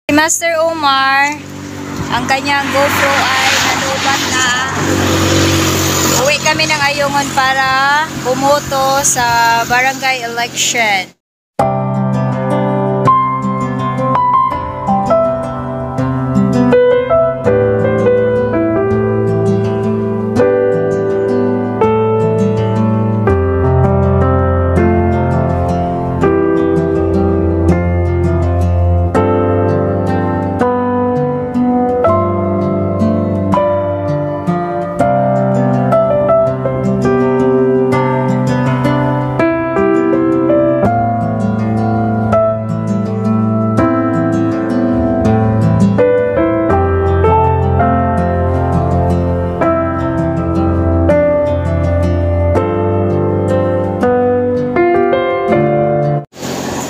Si Master Omar, ang kanyang GoPro ay nalubat na. Uwi kami ng Ayungon para bumoto sa barangay election.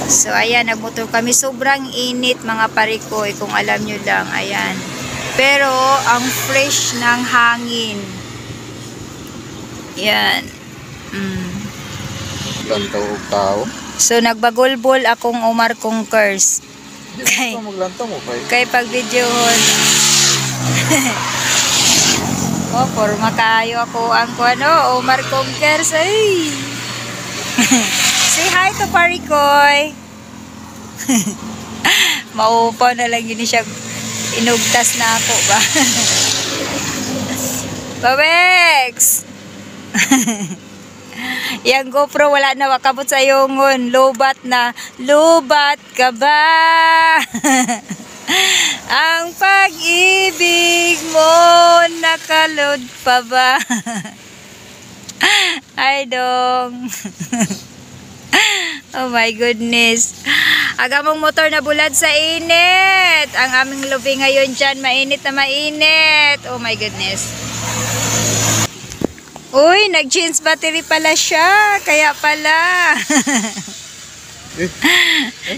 So ayan, nagmotor kami. Sobrang init mga parikoy, kung alam nyo lang. Ayan. Pero ang fresh ng hangin. Yan. Lantaw-taw. So nagbagulbol akong Omar Conquers. Di mo maglantaw mo kay. Kay pag-videohon. Oh, forma kayo ako ang Omar Conquers. Ay. Say hi to Parikoy. Maupaw na lang yun siya. Inugtas na ako ba? Babex! Yang GoPro wala na wakabot sa Ayungon. Lubat na. Lubat ka ba? Ang pag-ibig mo nakalod pa ba? Ay dong. Oh my goodness. Agamong motor na bulad sa init. Ang aming lubi ngayon dyan, mainit na mainit. Oh my goodness. Uy, nag-change battery pala siya. Kaya pala.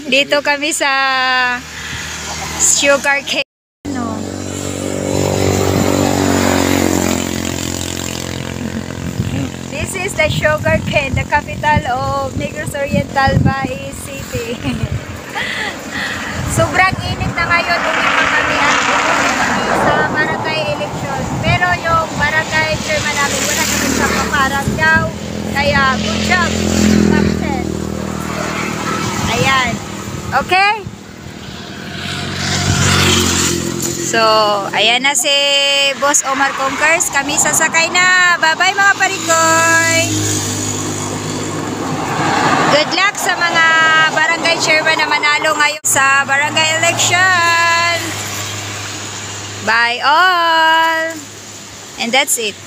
Dito kami sa sugar cane. This is the sugar cane, the capital of Negros Oriental, Baez City. Sobrang init na ngayon, uwi pa kami at sa barangay election. Pero yung barangay chairman namin, wala naman siya paparang daw. Kaya, good job, Captain. Ayan. Okay? So, ayan na si Boss Omar Conquers. Kami sasakay na. Bye-bye mga parikoy. Good luck sa mga barangay chairman na manalo ngayon sa barangay election. Bye all. And that's it.